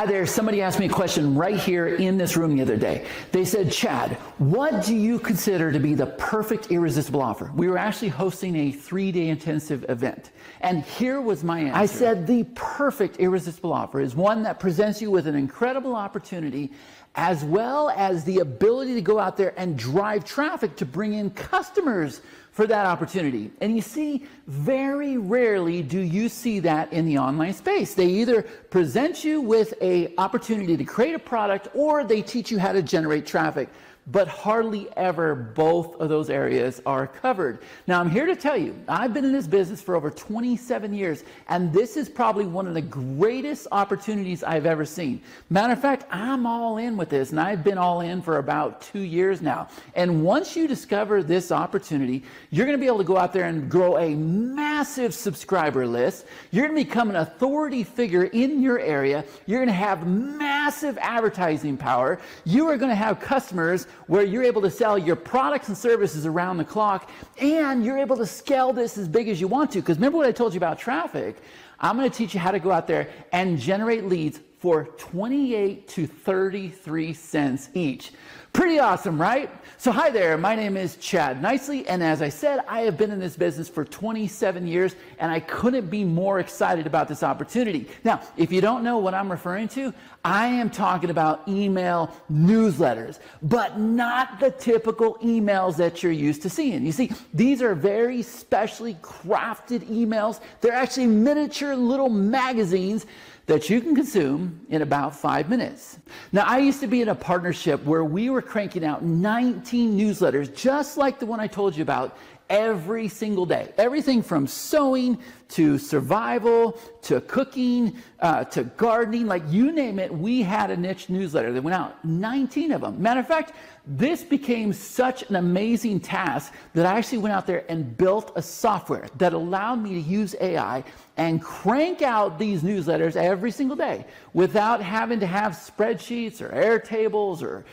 Hi there, somebody asked me a question right here in this room the other day. They said, Chad, what do you consider to be the perfect irresistible offer? We were actually hosting a 3-day intensive event. And here was my answer. I said, the perfect irresistible offer is one that presents you with an incredible opportunity as well as the ability to go out there and drive traffic to bring in customers for that opportunity. And you see, very rarely do you see that in the online space. They either present you with an opportunity to create a product or they teach you how to generate traffic. But hardly ever both of those areas are covered. Now, I'm here to tell you, I've been in this business for over 27 years, and this is probably one of the greatest opportunities I've ever seen. Matter of fact, I'm all in with this, and I've been all in for about 2 years now. And once you discover this opportunity, you're gonna be able to go out there and grow a massive subscriber list. You're gonna become an authority figure in your area. You're gonna have massive advertising power. You are gonna have customers where you're able to sell your products and services around the clock, and you're able to scale this as big as you want to. Because remember what I told you about traffic? I'm going to teach you how to go out there and generate leads for 28 to 33 cents each. Pretty awesome, right? So hi there, my name is Chad Nicely, and as I said, I have been in this business for 27 years, and I couldn't be more excited about this opportunity. Now, if you don't know what I'm referring to, I am talking about email newsletters, but not the typical emails that you're used to seeing. You see, these are very specially crafted emails. They're actually miniature little magazines that you can consume in about 5 minutes. Now, I used to be in a partnership where we were cranking out 19 newsletters, just like the one I told you about, every single day. Everything from sewing to survival to cooking to gardening, like you name it, we had a niche newsletter that went out, 19 of them. Matter of fact, this became such an amazing task that I actually went out there and built a software that allowed me to use AI and crank out these newsletters every single day without having to have spreadsheets or Airtables or,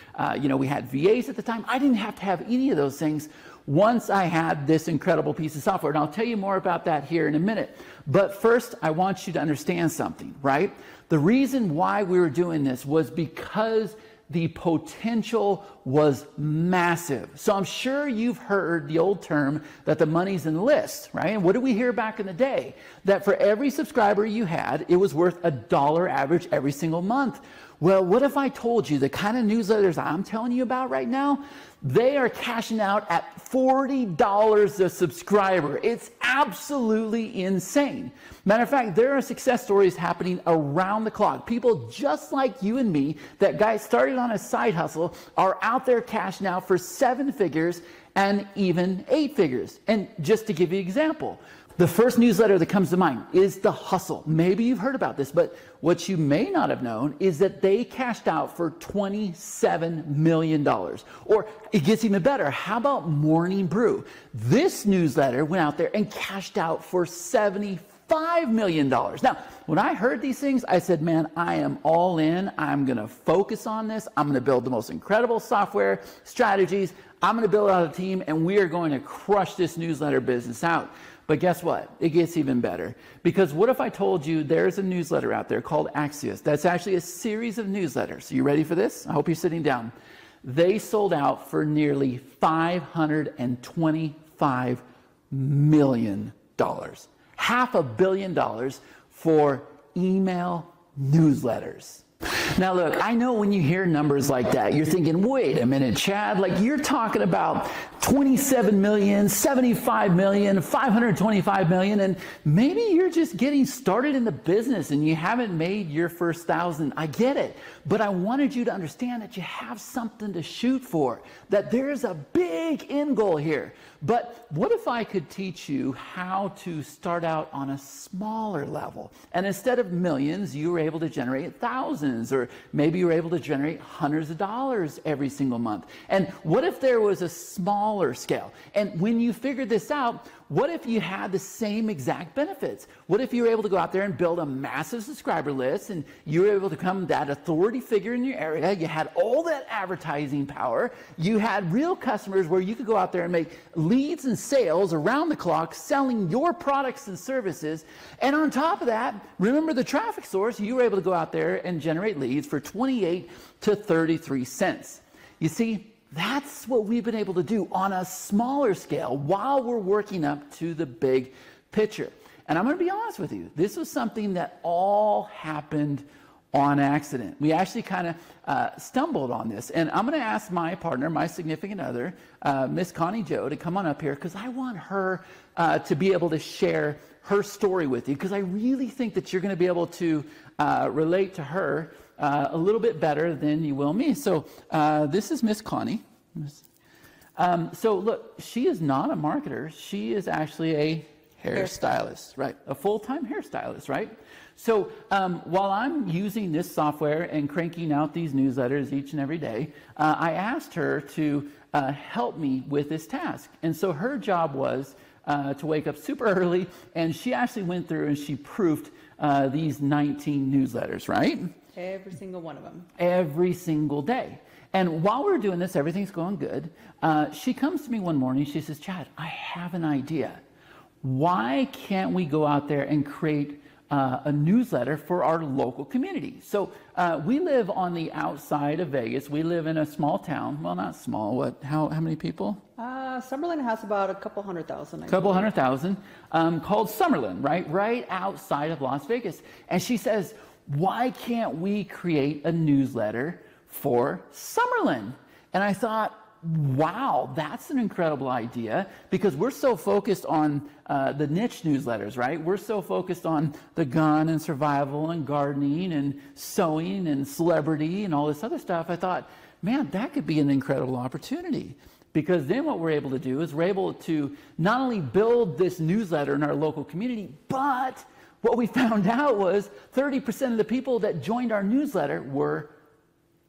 we had VAs at the time. I didn't have to have any of those things once I had this incredible piece of software. And I'll tell you more about that here in a minute. But first, I want you to understand something, right? The reason why we were doing this was because the potential was massive. So I'm sure you've heard the old term that the money's in the list, right? And what did we hear back in the day? That for every subscriber you had, it was worth $1 average every single month. Well, what if I told you the kind of newsletters I'm telling you about right now, they are cashing out at $40 a subscriber. It's absolutely insane. Matter of fact, there are success stories happening around the clock. People just like you and me that guys started on a side hustle are out there cashing out for 7 figures and even 8 figures. And just to give you an example, the first newsletter that comes to mind is The Hustle. Maybe you've heard about this, but what you may not have known is that they cashed out for $27 million. Or it gets even better. How about Morning Brew? This newsletter went out there and cashed out for $75 million. Now, when I heard these things, I said, man, I am all in. I'm going to focus on this. I'm going to build the most incredible software strategies. I'm going to build out a team, and we are going to crush this newsletter business out. But guess what? It gets even better. Because what if I told you there's a newsletter out there called Axios? That's actually a series of newsletters. You ready for this? I hope you're sitting down. They sold out for nearly $525 million. $500 million for email newsletters. Now look, I know when you hear numbers like that, you're thinking, wait a minute, Chad, like you're talking about 27 million, 75 million, 525 million, and maybe you're just getting started in the business and you haven't made your first 1,000. I get it, but I wanted you to understand that you have something to shoot for, that there's a big end goal here. But what if I could teach you how to start out on a smaller level? And instead of millions, you were able to generate thousands, or maybe you were able to generate hundreds of dollars every single month. And what if there was a smaller scale? And when you figured this out, what if you had the same exact benefits? What if you were able to go out there and build a massive subscriber list, and you were able to become that authority figure in your area? You had all that advertising power. You had real customers where you could go out there and make leads and sales around the clock, selling your products and services. And on top of that, remember the traffic source, you were able to go out there and generate leads for 28 to 33 cents. You see, that's what we've been able to do on a smaller scale while we're working up to the big picture. And I'm going to be honest with you, this was something that all happened on accident. We actually kind of stumbled on this. And I'm going to ask my partner, my significant other, Miss Connie Joe, to come on up here, because I want her to be able to share her story with you, because I really think that you're going to be able to relate to her a little bit better than you will me. So this is Miss Connie. So look, she is not a marketer. She is actually a hairstylist, right? A full-time hairstylist, right? So while I'm using this software and cranking out these newsletters each and every day, I asked her to help me with this task. And so her job was to wake up super early, and she actually went through and she proofed these 19 newsletters, right? Every single one of them. Every single day. And while we're doing this, everything's going good. She comes to me one morning, she says, Chad, I have an idea. Why can't we go out there and create a newsletter for our local community? So we live on the outside of Vegas. We live in a small town. Well, not small. How many people? Summerlin has about a couple 100,000. Couple 100,000, called Summerlin, right? Right outside of Las Vegas. And she says, why can't we create a newsletter for Summerlin? And I thought, wow, that's an incredible idea, because we're so focused on the niche newsletters, right? We're so focused on the gun and survival and gardening and sewing and celebrity and all this other stuff. I thought, man, that could be an incredible opportunity, because then what we're able to do is we're able to not only build this newsletter in our local community, but what we found out was 30% of the people that joined our newsletter were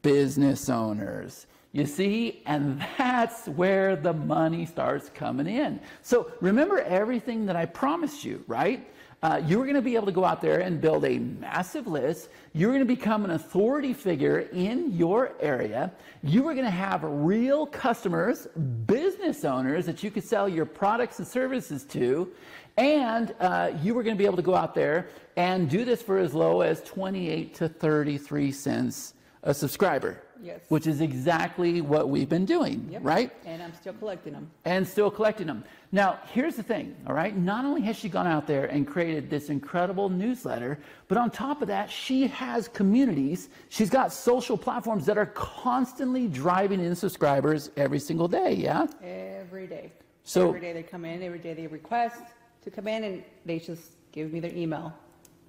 business owners. You see, and that's where the money starts coming in. So remember everything that I promised you, right? You were going to be able to go out there and build a massive list. You were going to become an authority figure in your area. You were going to have real customers, business owners that you could sell your products and services to. And you were going to be able to go out there and do this for as low as 28 to 33 cents a subscriber. Yes. Which is exactly what we've been doing, yep. Right? And I'm still collecting them. And still collecting them. Now, here's the thing, all right? Not only has she gone out there and created this incredible newsletter, but on top of that, she has communities. She's got social platforms that are constantly driving in subscribers every single day, yeah? Every day. So every day they come in, every day they request to come in, and they just give me their email.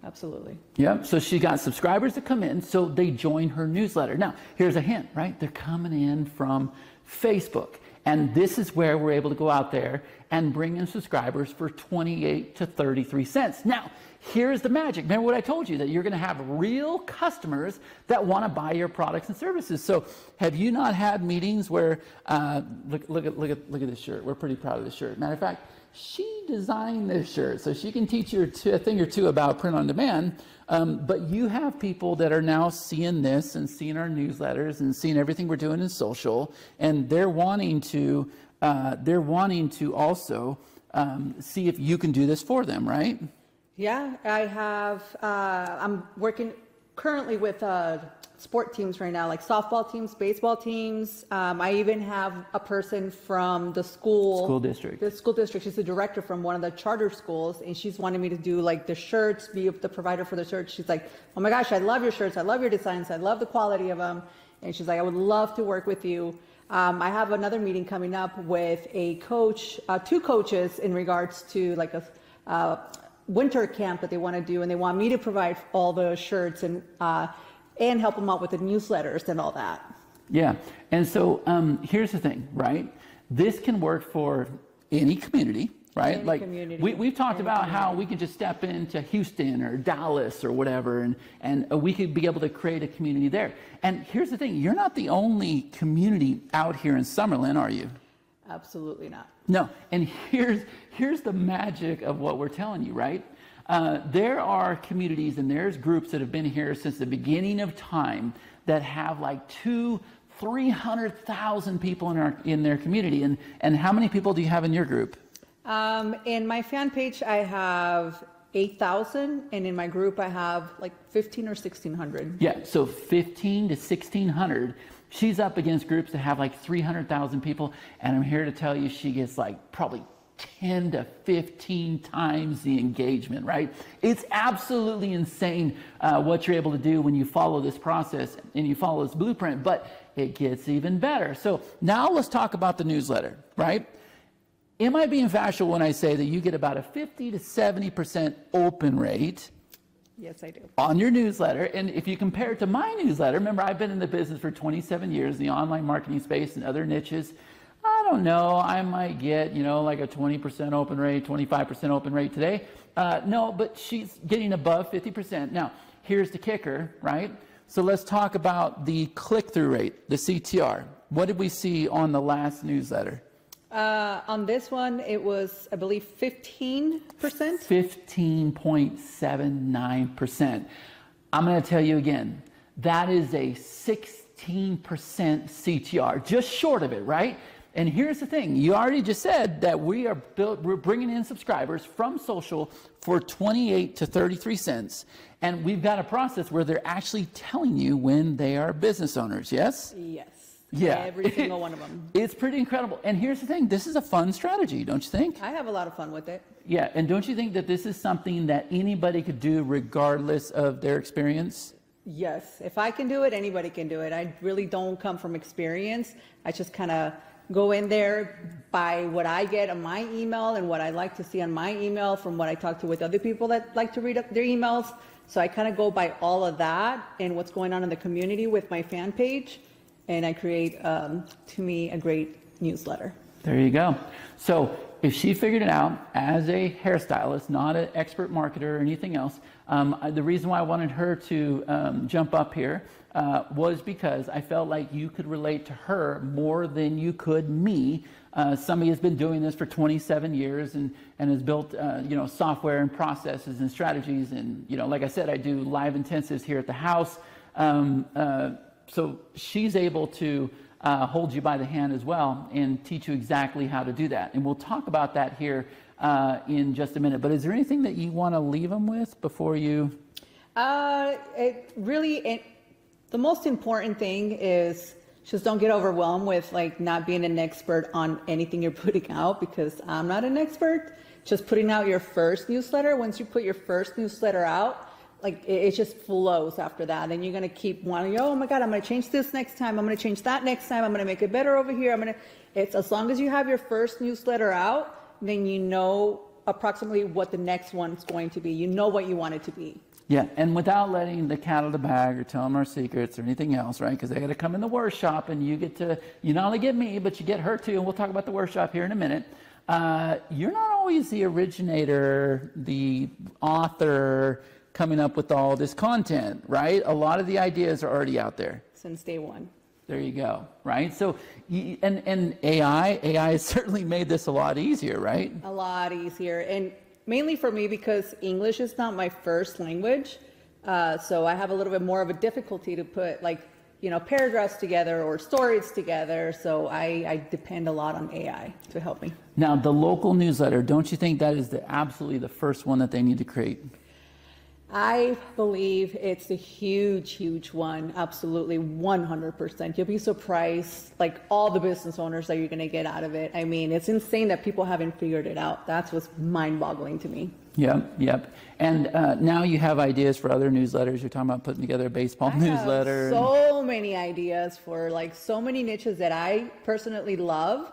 Absolutely. Yep. So she got subscribers that come in, so they join her newsletter. Now, here's a hint, right? They're coming in from Facebook. And this is where we're able to go out there and bring in subscribers for 28 to 33 cents. Now, here's the magic. Remember what I told you, that you're going to have real customers that want to buy your products and services. So have you not had meetings where, look at this shirt. We're pretty proud of this shirt. Matter of fact, she designed this shirt, so she can teach you a thing or two about print on demand. But you have people that are now seeing this and seeing our newsletters and seeing everything we're doing in social, and they're wanting to also see if you can do this for them, right? Yeah, I have. I'm working currently with sport teams right now, like softball teams, baseball teams. I even have a person from the school district. The school district. She's the director from one of the charter schools, and she's wanting me to do like the shirts, be the provider for the shirts. She's like, oh my gosh, I love your shirts. I love your designs. I love the quality of them. And she's like, I would love to work with you. I have another meeting coming up with a coach, two coaches in regards to like a winter camp that they want to do, and they want me to provide all the shirts and help them out with the newsletters and all that. Yeah, and so here's the thing, right? This can work for any community, right? Any community. We've talked about how we could just step into Houston or Dallas or whatever, and we could be able to create a community there. And here's the thing, you're not the only community out here in Summerlin, are you? Absolutely not. No, and here's the magic of what we're telling you, right? There are communities and there's groups that have been here since the beginning of time that have like 300,000 people in their community. And how many people do you have in your group? In my fan page, I have 8,000, and in my group, I have like 15 or 1,600. Yeah, so 15 to 1,600. She's up against groups that have like 300,000 people, and I'm here to tell you she gets like probably 10 to 15 times the engagement, right? It's absolutely insane what you're able to do when you follow this process and you follow this blueprint, but it gets even better. So now let's talk about the newsletter, right? Am I being factual when I say that you get about a 50 to 70% open rate? Yes, I do. On your newsletter. And if you compare it to my newsletter, remember I've been in the business for 27 years, the online marketing space and other niches. I don't know, I might get, like a 20% open rate, 25% open rate today. No, but she's getting above 50%. Now, here's the kicker, right? So let's talk about the click-through rate, the CTR. What did we see on the last newsletter? On this one, it was, I believe, 15%. 15.79%. I'm going to tell you again, that is a 16% CTR, just short of it, right? And here's the thing, you already just said that we're bringing in subscribers from social for 28 to 33 cents. And we've got a process where they're actually telling you when they are business owners, yes? Yes. Yeah. Every single one of them. It's pretty incredible. And here's the thing, this is a fun strategy, don't you think? I have a lot of fun with it. Yeah, and don't you think that this is something that anybody could do regardless of their experience? Yes. If I can do it, anybody can do it. I really don't come from experience. I just kind of go in there by what I get on my email and what I like to see on my email from what I talk to with other people that like to read up their emails. So I kind of go by all of that and what's going on in the community with my fan page. And I create, to me, a great newsletter. There you go. So if she figured it out as a hairstylist, not an expert marketer or anything else, the reason why I wanted her to jump up here was because I felt like you could relate to her more than you could me. Somebody has been doing this for 27 years and has built software and processes and strategies. And like I said, I do live intensives here at the house. So she's able to hold you by the hand as well and teach you exactly how to do that. And we'll talk about that here in just a minute. But is there anything that you want to leave them with before you? The most important thing is just don't get overwhelmed with like not being an expert on anything you're putting out, because I'm not an expert. Just putting out your first newsletter. Once you put your first newsletter out, like it just flows after that. And you're going to keep wanting, oh my God, I'm going to change this next time. I'm going to change that next time. I'm going to make it better over here. It's as long as you have your first newsletter out, then you know approximately what the next one's going to be. You know what you want it to be. Yeah, and without letting the cat out of the bag or tell them our secrets or anything else, right? Because they got to come in the workshop and you not only get me, but you get her too. And we'll talk about the workshop here in a minute. You're not always the originator, the author, coming up with all this content, right? A lot of the ideas are already out there. Since day one. There you go, right? So, and AI has certainly made this a lot easier, right? A lot easier. And mainly for me, because English is not my first language. So I have a little bit more of a difficulty to put paragraphs together or stories together. So I depend a lot on AI to help me. Now, the local newsletter, don't you think that is absolutely the first one that they need to create? I believe it's a huge, huge one. Absolutely, 100%. You'll be surprised, like all the business owners that you're going to get out of it. I mean, it's insane that people haven't figured it out. That's what's mind-boggling to me. Yep. And now you have ideas for other newsletters. You're talking about putting together a baseball newsletter. So many ideas for like so many niches that I personally love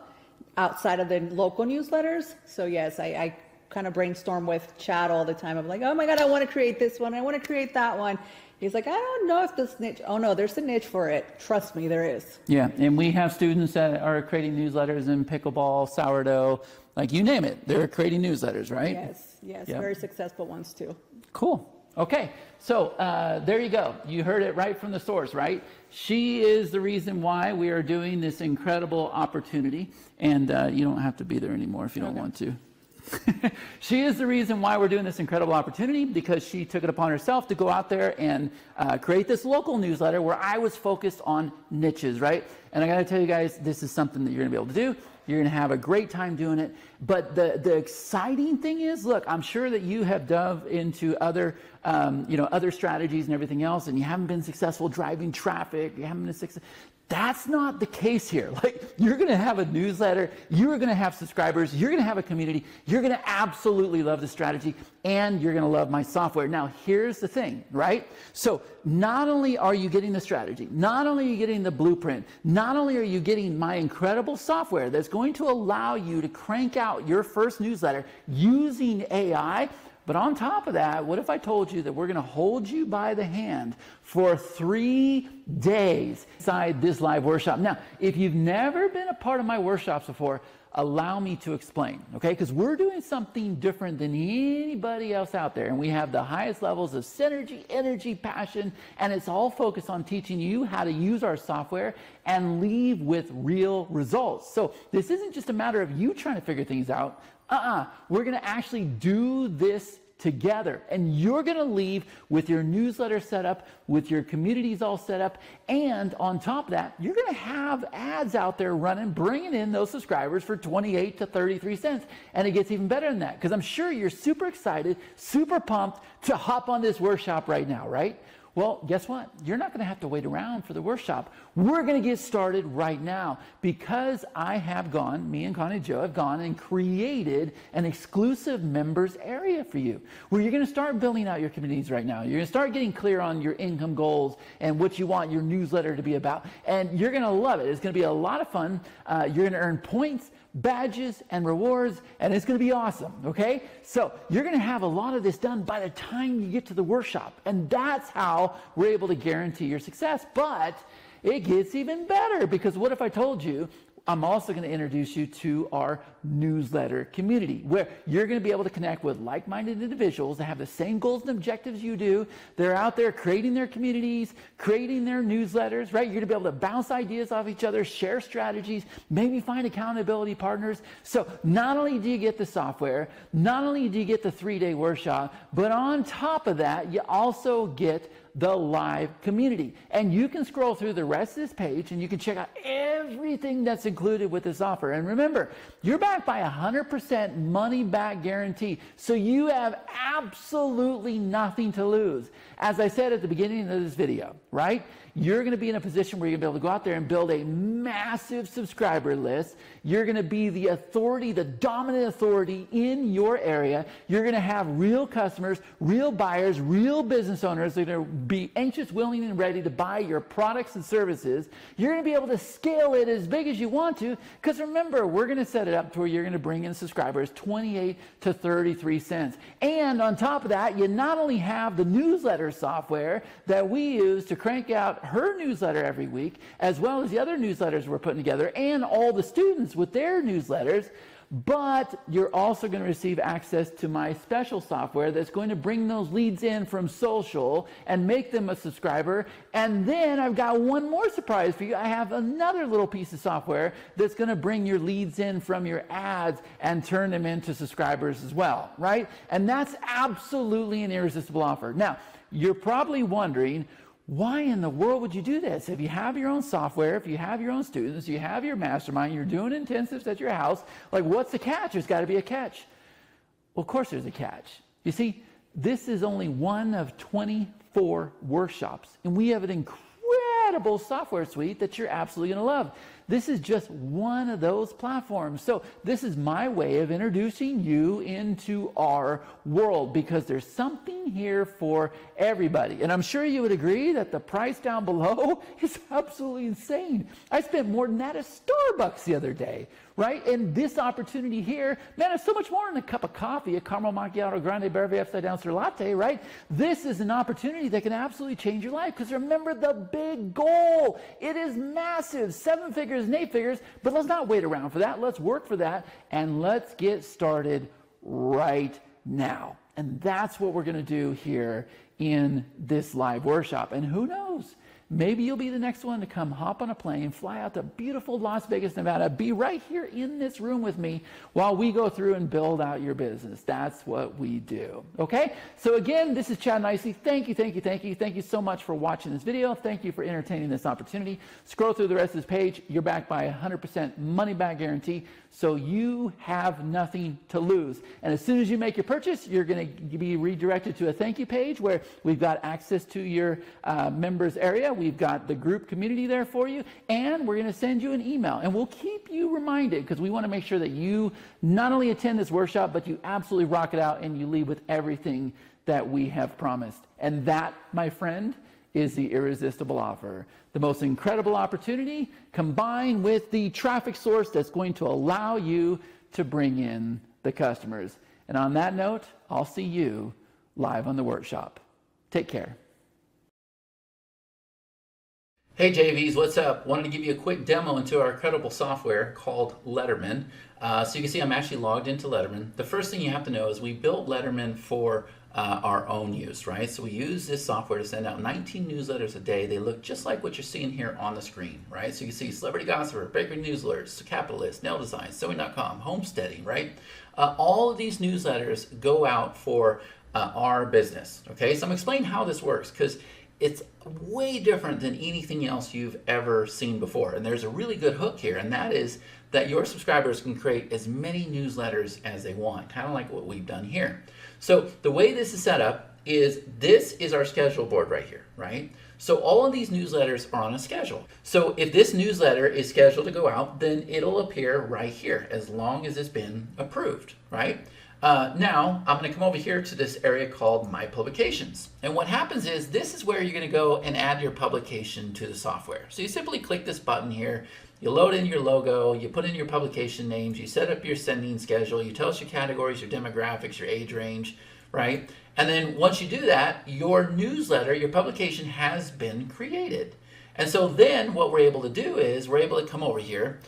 outside of the local newsletters. So yes, I kind of brainstorm with Chad all the time. I'm like, oh my God, I want to create this one. I want to create that one. He's like, I don't know if this niche, oh no, there's a niche for it. Trust me, there is. Yeah, and we have students that are creating newsletters in pickleball, sourdough, like you name it. They're creating newsletters, right? Yes, yep. Very successful ones too. Cool. Okay, so there you go. You heard it right from the source, right? She is the reason why we are doing this incredible opportunity, and you don't have to be there anymore if you don't want to. She is the reason why we're doing this incredible opportunity, because she took it upon herself to go out there and create this local newsletter where I was focused on niches, right? And I got to tell you guys, this is something that you're going to be able to do. You're going to have a great time doing it. But the exciting thing is, look, I'm sure that you have dove into other, other strategies and everything else, and you haven't been successful driving traffic. You haven't been successful. That's not the case here. Like, you're going to have a newsletter, you're going to have subscribers, you're going to have a community, you're going to absolutely love the strategy, and you're going to love my software. Now, here's the thing, right? So not only are you getting the strategy, not only are you getting the blueprint, not only are you getting my incredible software that's going to allow you to crank out your first newsletter using AI, but on top of that, what if I told you that we're going to hold you by the hand for 3 days inside this live workshop? Now, if you've never been a part of my workshops before, allow me to explain, okay? Because we're doing something different than anybody else out there, and we have the highest levels of synergy, energy, passion, and it's all focused on teaching you how to use our software and leave with real results. So this isn't just a matter of you trying to figure things out. We're going to actually do this together, and you're going to leave with your newsletter set up, with your communities all set up, and on top of that, you're going to have ads out there running, bringing in those subscribers for 28 to 33 cents, and it gets even better than that, because I'm sure you're super excited, super pumped to hop on this workshop right now, right? Well, guess what? You're not going to have to wait around for the workshop. We're going to get started right now, because me and Connie Joe have gone and created an exclusive members area for you, where you're going to start building out your communities right now. You're going to start getting clear on your income goals and what you want your newsletter to be about. And you're going to love it. It's going to be a lot of fun. You're going to earn points, badges, and rewards, and it's going to be awesome, okay? So you're going to have a lot of this done by the time you get to the workshop, and that's how we're able to guarantee your success. But it gets even better, because what if I told you I'm also going to introduce you to our newsletter community, where you're going to be able to connect with like-minded individuals that have the same goals and objectives you do. They're out there creating their communities, creating their newsletters, right? You're going to be able to bounce ideas off each other, share strategies, maybe find accountability partners. So not only do you get the software, not only do you get the 3-day workshop, but on top of that, you also get the live community. And you can scroll through the rest of this page and you can check out everything that's included with this offer. And remember, you're backed by 100% money back guarantee. So you have absolutely nothing to lose. As I said at the beginning of this video, right? You're going to be in a position where you're going to be able to go out there and build a massive subscriber list. You're going to be the authority, the dominant authority in your area. You're going to have real customers, real buyers, real business owners that are going to be anxious, willing, and ready to buy your products and services. You're going to be able to scale it as big as you want to, because remember, we're going to set it up to where you're going to bring in subscribers 28 to 33 cents. And on top of that, you not only have the newsletter software that we use to crank out her newsletter every week, as well as the other newsletters we're putting together, and all the students with their newsletters, but you're also going to receive access to my special software that's going to bring those leads in from social and make them a subscriber. And then I've got one more surprise for you. I have another little piece of software that's going to bring your leads in from your ads and turn them into subscribers as well, right? And that's absolutely an irresistible offer. Now, you're probably wondering, why in the world would you do this? If you have your own software, if you have your own students, you have your mastermind, you're doing intensives at your house, like, what's the catch? There's got to be a catch. Well, of course there's a catch. You see, this is only one of 24 workshops, and we have an incredible software suite that you're absolutely going to love. This is just one of those platforms. So this is my way of introducing you into our world, because there's something here for everybody. And I'm sure you would agree that the price down below is absolutely insane. I spent more than that at Starbucks the other day, right? And this opportunity here, man, it's so much more than a cup of coffee, a caramel macchiato, grande, breve, upside down sir latte, right? This is an opportunity that can absolutely change your life, because remember the big goal. It is massive, 7 figures and 8 figures, but let's not wait around for that. Let's work for that, and let's get started right now. And that's what we're going to do here in this live workshop. And who knows? Maybe you'll be the next one to come hop on a plane, fly out to beautiful Las Vegas, Nevada, be right here in this room with me while we go through and build out your business. That's what we do. Okay? So again, this is Chad Nicely. Thank you, thank you, thank you. Thank you so much for watching this video. Thank you for entertaining this opportunity. Scroll through the rest of this page. You're backed by a 100% money back guarantee. So you have nothing to lose. And as soon as you make your purchase, you're going to be redirected to a thank you page where we've got access to your members area. We've got the group community there for you, and we're going to send you an email. And we'll keep you reminded because we want to make sure that you not only attend this workshop, but you absolutely rock it out and you leave with everything that we have promised. And that, my friend, is the irresistible offer. The most incredible opportunity combined with the traffic source that's going to allow you to bring in the customers. And on that note, I'll see you live on the workshop. Take care. Hey JVs, what's up? Wanted to give you a quick demo into our incredible software called Letterman. So you can see I'm actually logged into Letterman. The first thing you have to know is we built Letterman for our own use, right? So we use this software to send out 19 newsletters a day. They look just like what you're seeing here on the screen, right? So you can see Celebrity Gossiper, Bakery News Alerts, Capitalist, Nail Design, Sewing.com, Homesteading, right? All of these newsletters go out for our business, okay? So I'm explaining how this works because it's way different than anything else you've ever seen before. And there's a really good hook here, and that is that your subscribers can create as many newsletters as they want, kind of like what we've done here. So the way this is set up is this is our schedule board right here, right? So all of these newsletters are on a schedule. So if this newsletter is scheduled to go out, then it'll appear right here as long as it's been approved, right? Now I'm going to come over here to this area called My Publications. And what happens is this is where you're going to go and add your publication to the software. So you simply click this button here, you load in your logo, you put in your publication names, you set up your sending schedule, you tell us your categories, your demographics, your age range, right? And then once you do that, your newsletter, your publication has been created. And so then what we're able to do is we're able to come over here.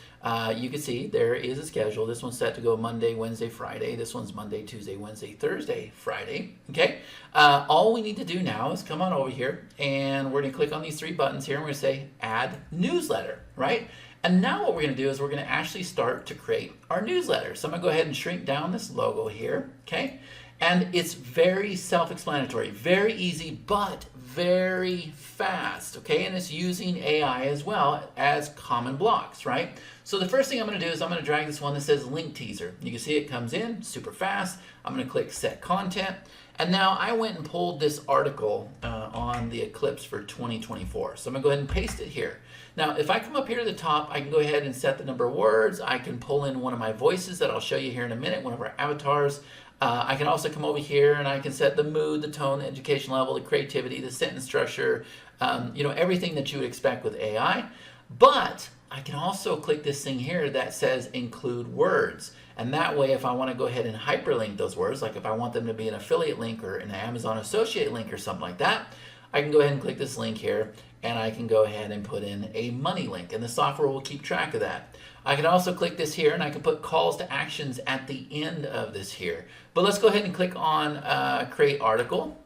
You can see there is a schedule. This one's set to go Monday, Wednesday, Friday. This one's Monday, Tuesday, Wednesday, Thursday, Friday. Okay. All we need to do now is come on over here and we're going to click on these three buttons here and we're going to say add newsletter, right? And now what we're going to do is we're going to actually start to create our newsletter. So I'm going to go ahead and shrink down this logo here. Okay. And it's very self-explanatory, very easy, but very fast, okay? And it's using AI as well as common blocks, right? So the first thing I'm going to do is I'm going to drag this one that says link teaser. You can see it comes in super fast. I'm going to click set content. And now I went and pulled this article on the eclipse for 2024. So I'm going to go ahead and paste it here. Now, if I come up here to the top, I can go ahead and set the number of words. I can pull in one of my voices that I'll show you here in a minute, one of our avatars. I can also come over here and I can set the mood, the tone, the education level, the creativity, the sentence structure, everything that you would expect with AI. But I can also click this thing here that says include words. And that way, if I want to go ahead and hyperlink those words, like if I want them to be an affiliate link or an Amazon associate link or something like that, I can go ahead and click this link here and I can go ahead and put in a money link and the software will keep track of that. I can also click this here and I can put calls to actions at the end of this here. But let's go ahead and click on create article.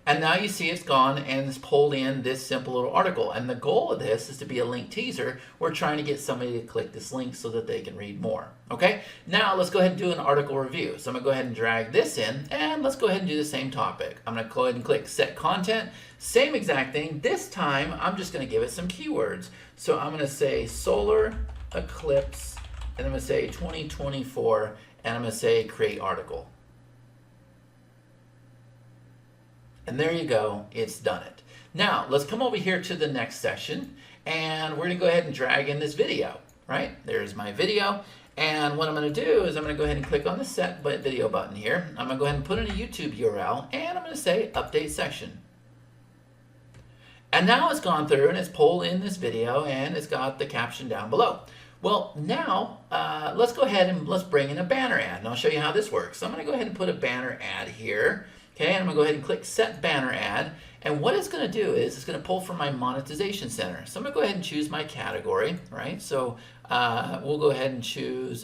And now you see it's gone and it's pulled in this simple little article. And the goal of this is to be a link teaser. We're trying to get somebody to click this link so that they can read more. Okay, now let's go ahead and do an article review. So I'm going to go ahead and drag this in and let's go ahead and do the same topic. I'm going to go ahead and click set content. Same exact thing. This time I'm just going to give it some keywords. So I'm going to say solar eclipse and I'm going to say 2024 and I'm going to say create article. And there you go, it's done it. Now, let's come over here to the next section, and we're gonna go ahead and drag in this video, right? There's my video, and what I'm gonna do is I'm gonna go ahead and click on the set video button here. I'm gonna go ahead and put in a YouTube URL, and I'm gonna say update section. And now it's gone through and it's pulled in this video, and it's got the caption down below. Well, now let's go ahead and let's bring in a banner ad, and I'll show you how this works. So I'm gonna go ahead and put a banner ad here. Okay, and I'm going to go ahead and click Set Banner Ad. And what it's going to do is it's going to pull from my monetization center. So I'm going to go ahead and choose my category, right? So we'll go ahead and choose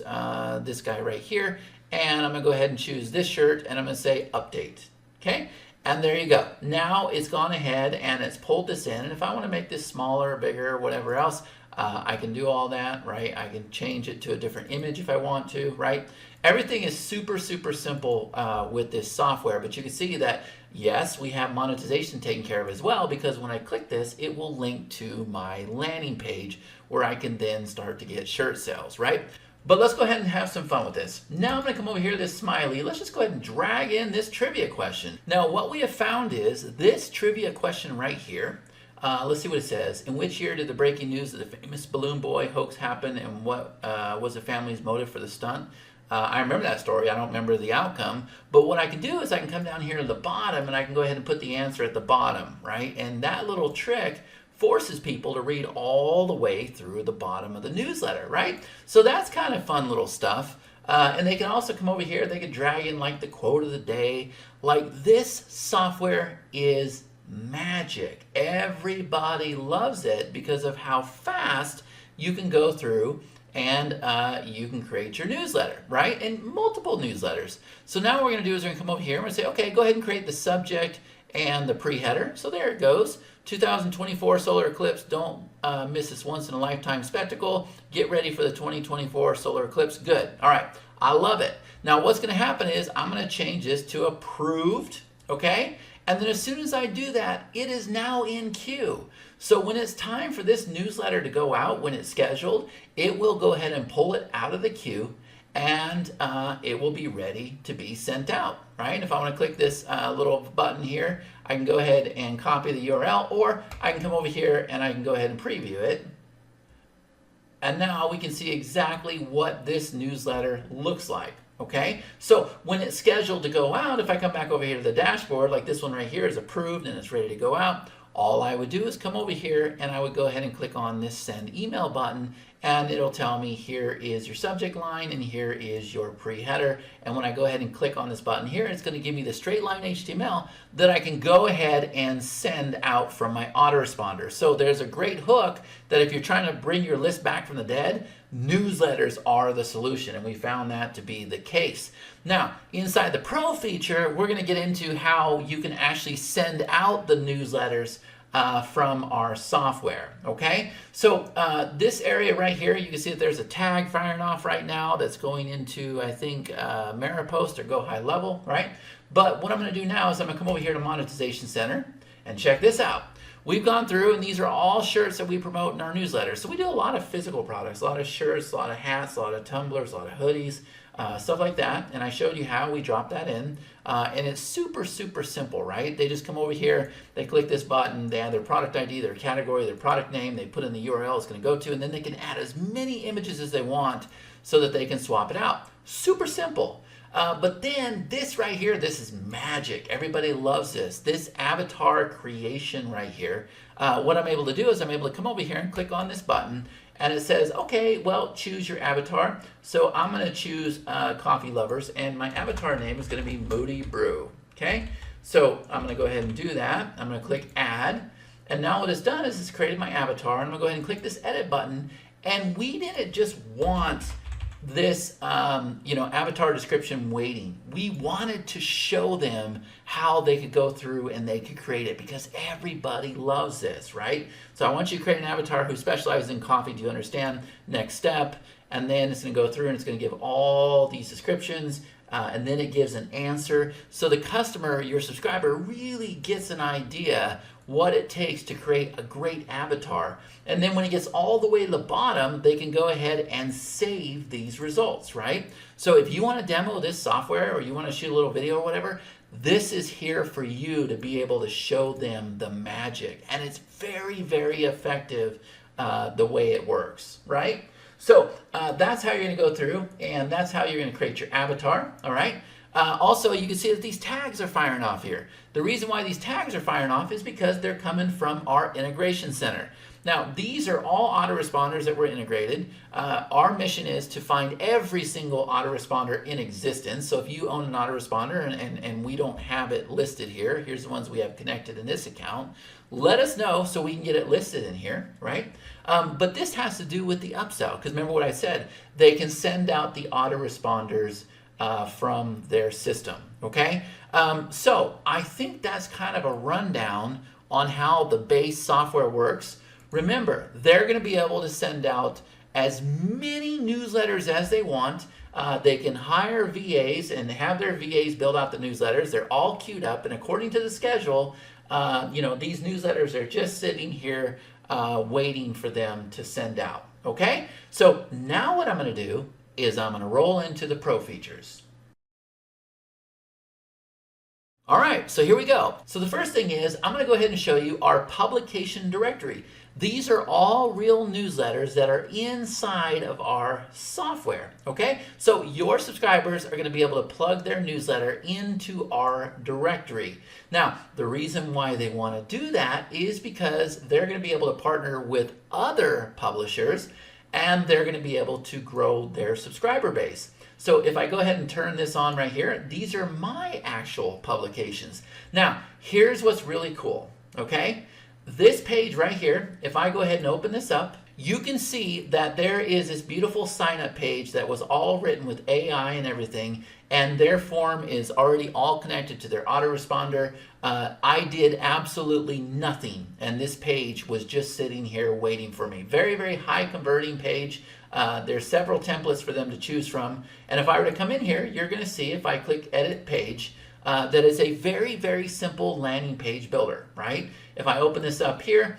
this guy right here. and I'm gonna go ahead and choose this shirt, and I'm gonna say update, okay? And there you go. Now it's gone ahead and it's pulled this in, and if I wanna make this smaller, bigger, whatever else, I can do all that, right? I can change it to a different image if I want to, right? Everything is super, super simple with this software, but you can see that, yes, we have monetization taken care of as well, because when I click this, it will link to my landing page where I can then start to get shirt sales, right? But let's go ahead and have some fun with this. Now I'm gonna come over here to this smiley. Let's just go ahead and drag in this trivia question. Now what we have found is this trivia question right here. Let's see what it says. In which year did the breaking news of the famous balloon boy hoax happen, and what was the family's motive for the stunt? I remember that story. I don't remember the outcome. But what I can do is I can come down here to the bottom and I can go ahead and put the answer at the bottom, right? And that little trick forces people to read all the way through the bottom of the newsletter, right? So that's kind of fun little stuff. And they can also come over here. They can drag in like the quote of the day. Like, this software is magic. Everybody loves it because of how fast you can go through and you can create your newsletter, right? And multiple newsletters. So now what we're gonna do is we're gonna come over here and we're gonna say, okay, go ahead and create the subject and the pre-header. So there it goes. 2024 solar eclipse. Don't miss this once in a lifetime spectacle. Get ready for the 2024 solar eclipse. Good. All right. I love it. Now what's going to happen is I'm going to change this to approved. Okay. And then as soon as I do that, it is now in queue. So when it's time for this newsletter to go out, when it's scheduled, it will go ahead and pull it out of the queue, and it will be ready to be sent out, right? If I want to click this little button here, I can go ahead and copy the URL, or I can come over here and I can go ahead and preview it. And now we can see exactly what this newsletter looks like, okay? So when it's scheduled to go out, if I come back over here to the dashboard, like this one right here is approved and it's ready to go out, all I would do is come over here and I would go ahead and click on this send email button, and it'll tell me here is your subject line and here is your pre-header. And when I go ahead and click on this button here, it's going to give me the straight line HTML that I can go ahead and send out from my autoresponder. So there's a great hook that if you're trying to bring your list back from the dead, newsletters are the solution, and we found that to be the case. Now, inside the Pro feature, we're going to get into how you can actually send out the newsletters from our software, okay? So this area right here, you can see that there's a tag firing off right now that's going into, I think, Maripost or Go High Level, right? But what I'm going to do now is I'm going to come over here to Monetization Center and check this out. We've gone through, and these are all shirts that we promote in our newsletter. So we do a lot of physical products, a lot of shirts, a lot of hats, a lot of tumblers, a lot of hoodies, stuff like that. And I showed you how we drop that in. And it's super, super simple, right? They just come over here, they click this button, they add their product ID, their category, their product name, they put in the URL it's going to go to, and then they can add as many images as they want so that they can swap it out. Super simple. But then this right here, this is magic. Everybody loves this. This avatar creation right here. What I'm able to do is I'm able to come over here and click on this button, and it says, okay, well, choose your avatar. So I'm going to choose Coffee Lovers, and my avatar name is going to be Moody Brew. Okay, so I'm going to go ahead and do that. I'm going to click Add, and now what it's done is it's created my avatar. I'm going to go ahead and click this Edit button, and we didn't just want this avatar description waiting. We wanted to show them how they could go through and they could create it, because everybody loves this, right? So I want you to create an avatar who specializes in coffee. Do you understand? Next step. And then it's going to go through and it's going to give all these descriptions, and then it gives an answer. So the customer, your subscriber, really gets an idea what it takes to create a great avatar. And then when it gets all the way to the bottom, they can go ahead and save these results, right? So if you want to demo this software, or you want to shoot a little video or whatever, this is here for you to be able to show them the magic. And it's very, very effective the way it works, right? So that's how you're going to go through, and that's how you're going to create your avatar, all right? Also, you can see that these tags are firing off here. The reason why these tags are firing off is because they're coming from our integration center. Now, these are all autoresponders that were integrated. Our mission is to find every single autoresponder in existence. So if you own an autoresponder and we don't have it listed here, here's the ones we have connected in this account, let us know so we can get it listed in here, right? But this has to do with the upsell, because remember what I said, they can send out the autoresponders from their system. Okay, so I think that's kind of a rundown on how the base software works. Remember, they're going to be able to send out as many newsletters as they want. They can hire VAs and have their VAs build out the newsletters. They're all queued up, and according to the schedule, these newsletters are just sitting here waiting for them to send out. Okay, so now what I'm going to do is I'm going to roll into the pro features. All right, so here we go. So the first thing is I'm going to go ahead and show you our publication directory. These are all real newsletters that are inside of our software, okay? So your subscribers are going to be able to plug their newsletter into our directory. Now, the reason why they want to do that is because they're going to be able to partner with other publishers, and they're going to be able to grow their subscriber base. So if I go ahead and turn this on right here, these are my actual publications. Now, here's what's really cool, okay? This page right here, if I go ahead and open this up, you can see that there is this beautiful sign-up page that was all written with AI and everything, and their form is already all connected to their autoresponder. I did absolutely nothing, and this page was just sitting here waiting for me. Very, very high converting page. There's several templates for them to choose from, and if I were to come in here, you're going to see, if I click Edit Page, that is a very, very simple landing page builder, right? If I open this up here,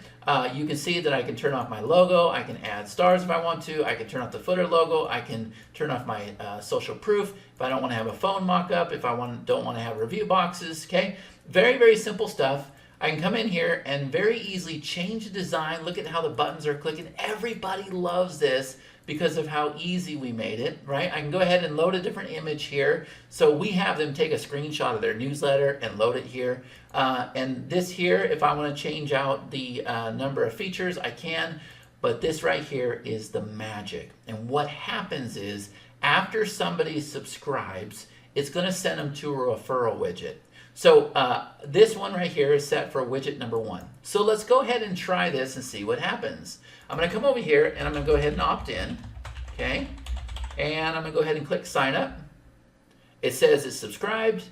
you can see that I can turn off my logo, I can add stars if I want to, I can turn off the footer logo, I can turn off my social proof if I don't want to have a phone mock-up, if I don't want to have review boxes, okay? Very, very simple stuff. I can come in here and very easily change the design. Look at how the buttons are clicking. Everybody loves this because of how easy we made it, right? I can go ahead and load a different image here. So we have them take a screenshot of their newsletter and load it here. And this here, if I want to change out the number of features, I can. But this right here is the magic. And what happens is, after somebody subscribes, it's going to send them to a referral widget. So this one right here is set for widget number 1. So let's go ahead and try this and see what happens. I'm going to come over here and I'm going to go ahead and opt in, okay? And I'm going to go ahead and click sign up. It says it's subscribed,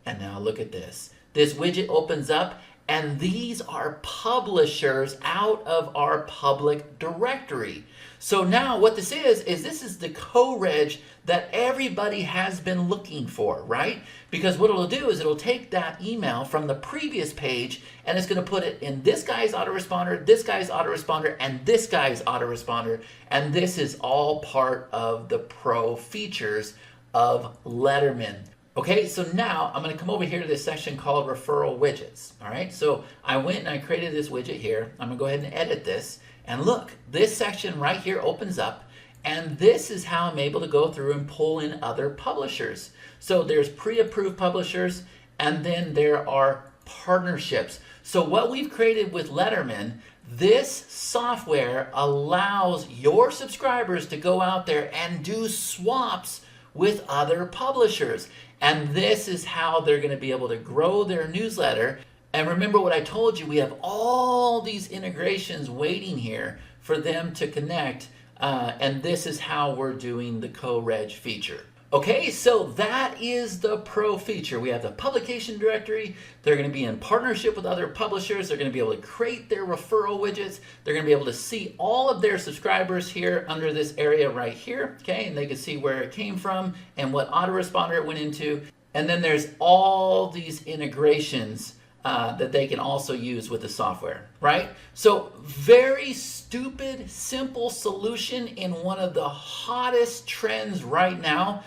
and now look at this. This widget opens up, and these are publishers out of our public directory. So now what this is this is the co-reg that everybody has been looking for, right? Because what it'll do is it'll take that email from the previous page, and it's going to put it in this guy's autoresponder, this guy's autoresponder, and this guy's autoresponder. And this is all part of the pro features of Letterman. Okay, so now I'm going to come over here to this section called referral widgets. All right, so I went and I created this widget here. I'm going to go ahead and edit this. And look, this section right here opens up, and this is how I'm able to go through and pull in other publishers. So there's pre-approved publishers, and then there are partnerships. So what we've created with Letterman, this software allows your subscribers to go out there and do swaps with other publishers. And this is how they're going to be able to grow their newsletter. And remember what I told you, we have all these integrations waiting here for them to connect. And this is how we're doing the co-reg feature. Okay, so that is the pro feature. We have the publication directory. They're going to be in partnership with other publishers. They're going to be able to create their referral widgets. They're going to be able to see all of their subscribers here under this area right here. Okay, and they can see where it came from and what autoresponder it went into. And then there's all these integrations that they can also use with the software, right? So very stupid, simple solution in one of the hottest trends right now.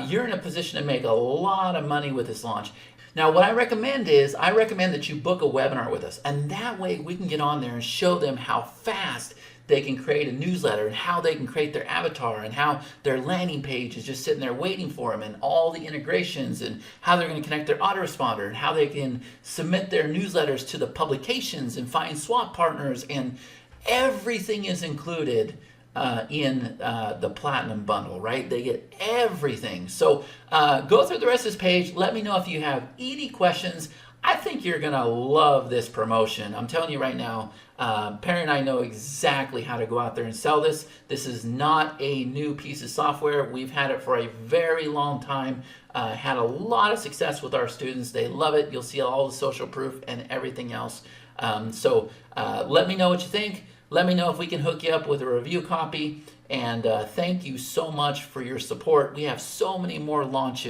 You're in a position to make a lot of money with this launch. Now, what I recommend that you book a webinar with us, and that way we can get on there and show them how fast they can create a newsletter and how they can create their avatar and how their landing page is just sitting there waiting for them, and all the integrations and how they're going to connect their autoresponder and how they can submit their newsletters to the publications and find swap partners, and everything is included in the Platinum bundle, right? They get everything. So go through the rest of this page. Let me know if you have any questions. I think you're going to love this promotion. I'm telling you right now, Perry and I know exactly how to go out there and sell this. This is not a new piece of software. We've had it for a very long time. Had a lot of success with our students. They love it. You'll see all the social proof and everything else. So let me know what you think. Let me know if we can hook you up with a review copy. And thank you so much for your support. We have so many more launches